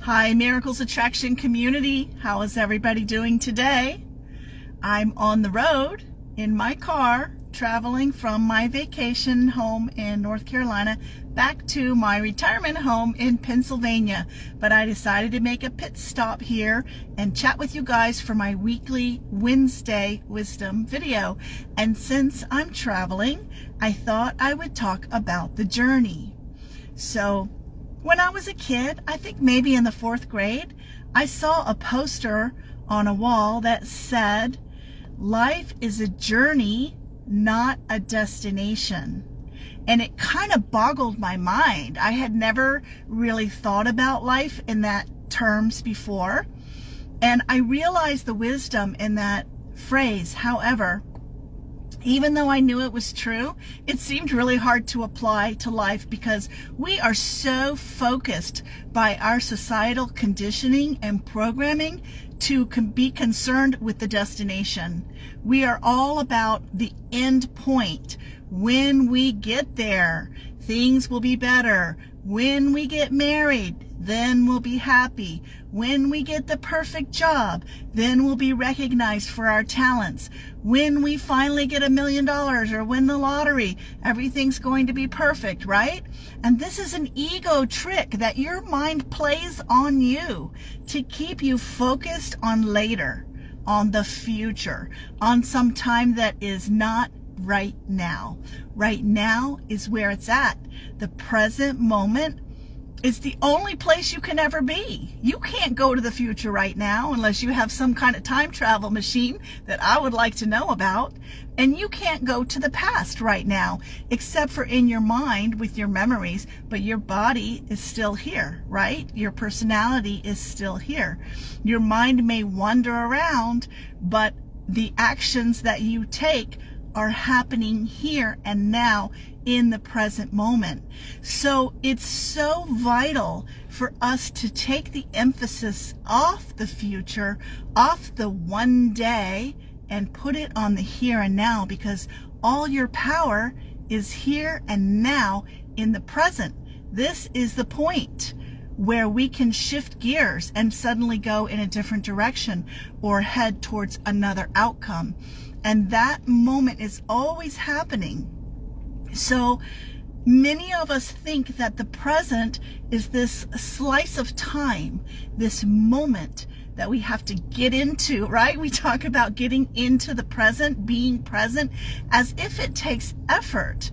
Hi, Miracles Attraction community. How is everybody doing today? I'm on the road in my car, traveling from my vacation home in North Carolina back to my retirement home in Pennsylvania. But I decided to make a pit stop here and chat with you guys for my weekly Wednesday wisdom video. And since I'm traveling, I thought I would talk about the journey. So when I was a kid, I think maybe in the 4th grade, I saw a poster on a wall that said, "Life is a journey, not a destination." And it kind of boggled my mind. I had never really thought about life in that terms before. And I realized the wisdom in that phrase. However, even though I knew it was true, it seemed really hard to apply to life because we are so focused by our societal conditioning and programming to be concerned with the destination. We are all about the end point. When we get there, things will be better. When we get married, then we'll be happy. When we get the perfect job, then we'll be recognized for our talents. When we finally get $1 million or win the lottery, everything's going to be perfect, right? And this is an ego trick that your mind plays on you to keep you focused on later, on the future, on some time that is not right now. Right now is where it's at. The present moment is the only place you can ever be. You can't go to the future right now unless you have some kind of time travel machine that I would like to know about. And you can't go to the past right now, except for in your mind with your memories, but your body is still here, right? Your personality is still here. Your mind may wander around, but the actions that you take are happening here and now in the present moment. So it's so vital for us to take the emphasis off the future, off the one day, and put it on the here and now, because all your power is here and now in the present. This is the point where we can shift gears and suddenly go in a different direction or head towards another outcome. And that moment is always happening. So many of us think that the present is this slice of time, this moment that we have to get into, right? We talk about getting into the present, being present, as if it takes effort.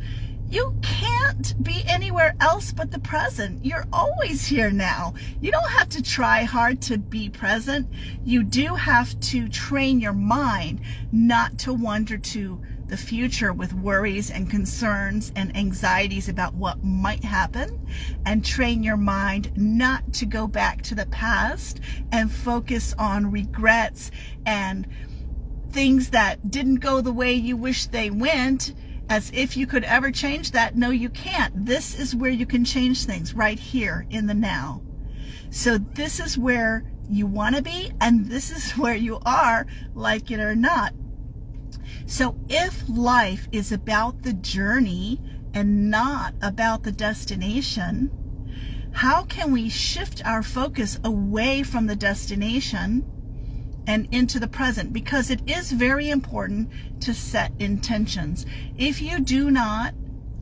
You can't be anywhere else but the present. You're always here now. You don't have to try hard to be present. You do have to train your mind not to wander to the future with worries and concerns and anxieties about what might happen, and train your mind not to go back to the past and focus on regrets and things that didn't go the way you wish they went, as if you could ever change that. No, you can't. This is where you can change things, right here in the now. So this is where you want to be, and this is where you are, like it or not. So if life is about the journey and not about the destination, how can we shift our focus away from the destination and into the present? Because it is very important to set intentions. If you do not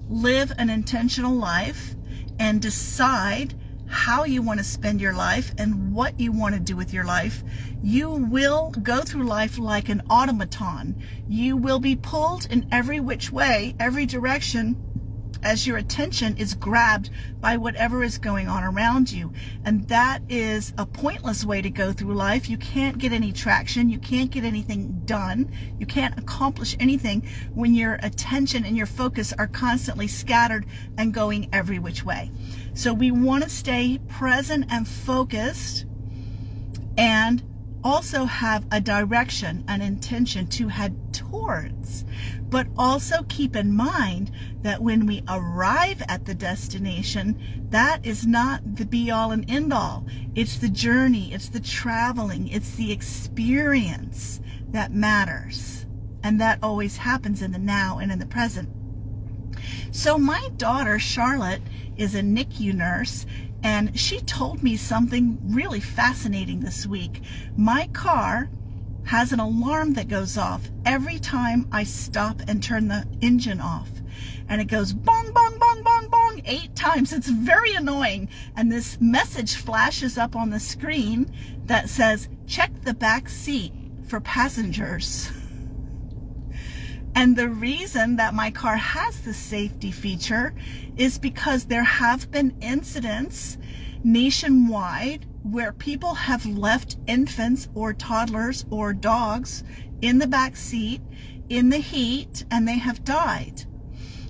live an intentional life and decide how you want to spend your life and what you want to do with your life, you will go through life like an automaton. You will be pulled in every which way, every direction, as your attention is grabbed by whatever is going on around you. And that is a pointless way to go through life. You can't get any traction. You can't get anything done. You can't accomplish anything when your attention and your focus are constantly scattered and going every which way. So we want to stay present and focused, and also have a direction, an intention to head towards. But also keep in mind that when we arrive at the destination, that is not the be all and end all. It's the journey, it's the traveling, it's the experience that matters. And that always happens in the now and in the present. So my daughter, Charlotte, is a NICU nurse, And she told me something really fascinating this week. My car has an alarm that goes off every time I stop and turn the engine off. And it goes bong, bong, bong, bong, bong 8 times. It's very annoying. And this message flashes up on the screen that says, check the back seat for passengers. And the reason that my car has the safety feature is because there have been incidents nationwide where people have left infants or toddlers or dogs in the back seat in the heat, and they have died.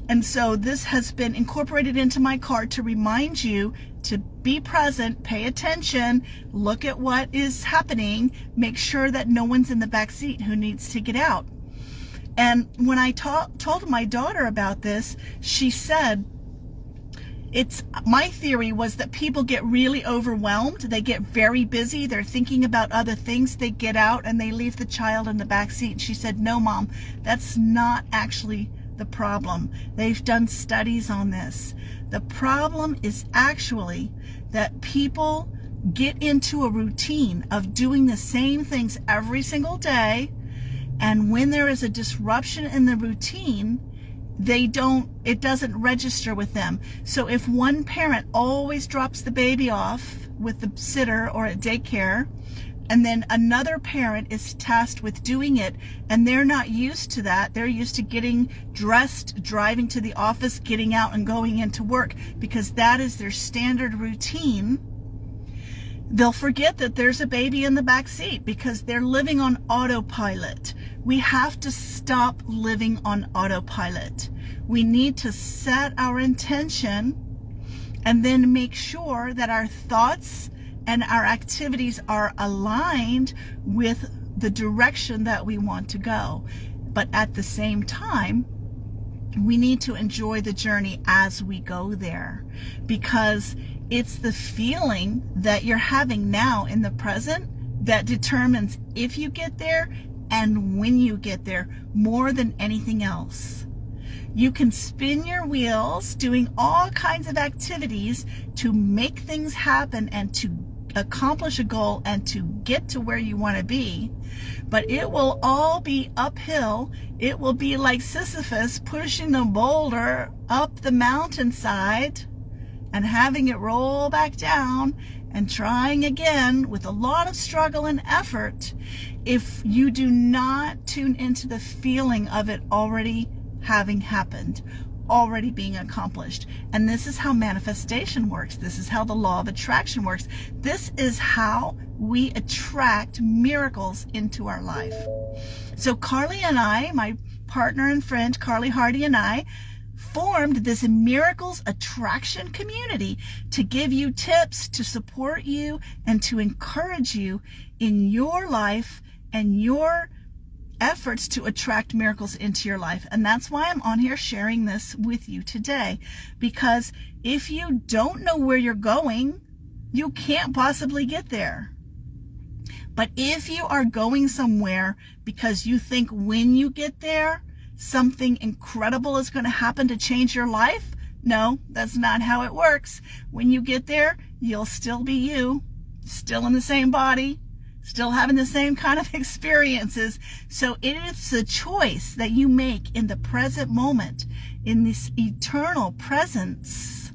And so this has been incorporated into my car to remind you to be present, pay attention, look at what is happening, make sure that no one's in the back seat who needs to get out. And when I told my daughter about this, she said, my theory was that people get really overwhelmed. They get very busy. They're thinking about other things. They get out and they leave the child in the back seat. And she said, no, Mom, that's not actually the problem. They've done studies on this. The problem is actually that people get into a routine of doing the same things every single day. And when there is a disruption in the routine, it doesn't register with them. So if one parent always drops the baby off with the sitter or at daycare, and then another parent is tasked with doing it, and they're not used to that, they're used to getting dressed, driving to the office, getting out and going into work, because that is their standard routine, they'll forget that there's a baby in the back seat because they're living on autopilot. We have to stop living on autopilot. We need to set our intention and then make sure that our thoughts and our activities are aligned with the direction that we want to go. But at the same time, we need to enjoy the journey as we go there, because it's the feeling that you're having now in the present that determines if you get there and when you get there more than anything else. You can spin your wheels doing all kinds of activities to make things happen and to accomplish a goal and to get to where you want to be, but it will all be uphill. It will be like Sisyphus pushing the boulder up the mountainside and having it roll back down and trying again with a lot of struggle and effort if you do not tune into the feeling of it already having happened, already being accomplished. And this is how manifestation works. This is how the law of attraction works. This is how we attract miracles into our life. So Carly and I, my partner and friend Carly Hardy and I, formed this miracles attraction community to give you tips, to support you, and to encourage you in your life and your efforts to attract miracles into your life. And that's why I'm on here sharing this with you today, because if you don't know where you're going, you can't possibly get there. But if you are going somewhere because you think when you get there, something incredible is going to happen to change your life, no, that's not how it works. When you get there, you'll still be you, still in the same body, still having the same kind of experiences. So it is a choice that you make in the present moment, in this eternal presence,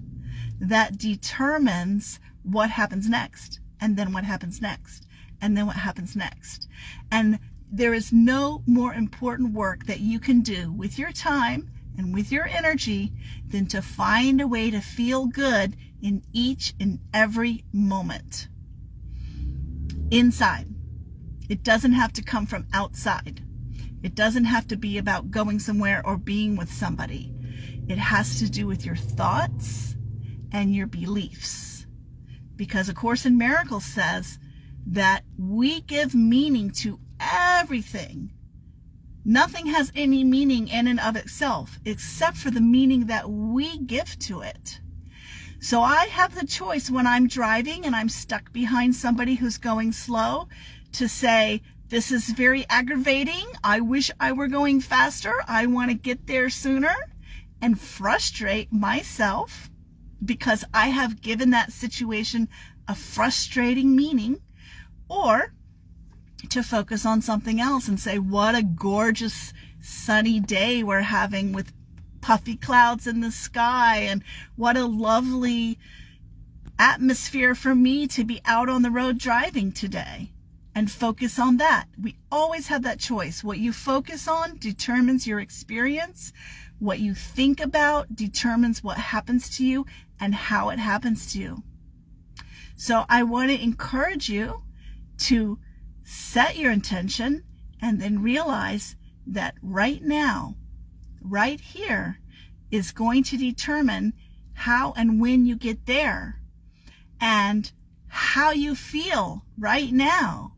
that determines what happens next, and then what happens next, and then what happens next. And there is no more important work that you can do with your time and with your energy than to find a way to feel good in each and every moment. Inside. It doesn't have to come from outside. It doesn't have to be about going somewhere or being with somebody. It has to do with your thoughts and your beliefs. Because A Course in Miracles says that we give meaning to everything. Nothing has any meaning in and of itself except for the meaning that we give to it. So I have the choice when I'm driving and I'm stuck behind somebody who's going slow to say, this is very aggravating. I wish I were going faster. I want to get there sooner, and frustrate myself because I have given that situation a frustrating meaning, or to focus on something else and say, what a gorgeous sunny day we're having with puffy clouds in the sky, and what a lovely atmosphere for me to be out on the road driving today, and focus on that. We always have that choice. What you focus on determines your experience. What you think about determines what happens to you and how it happens to you. So I want to encourage you to set your intention and then realize that right now, right here, is going to determine how and when you get there. And how you feel right now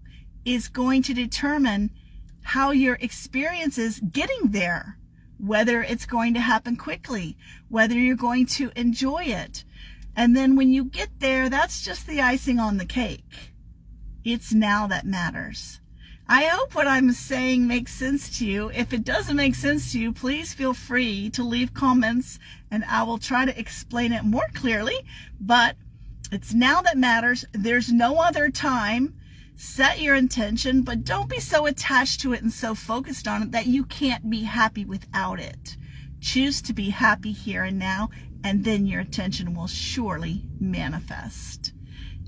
is going to determine how your experience is getting there. Whether it's going to happen quickly, whether you're going to enjoy it. And then when you get there, that's just the icing on the cake. It's now that matters. I hope what I'm saying makes sense to you. If it doesn't make sense to you, please feel free to leave comments and I will try to explain it more clearly. But it's now that matters. There's no other time. Set your intention, but don't be so attached to it and so focused on it that you can't be happy without it. Choose to be happy here and now, and then your intention will surely manifest.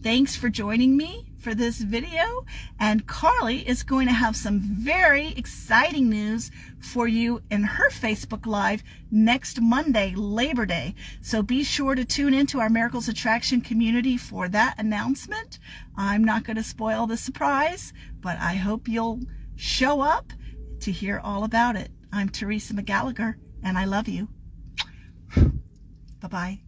Thanks for joining me for this video, and Carly is going to have some very exciting news for you in her Facebook Live next Monday, Labor Day. So be sure to tune into our Miracles Attraction community for that announcement. I'm not going to spoil the surprise, but I hope you'll show up to hear all about it. I'm Teresa McGallagher, and I love you. Bye-bye.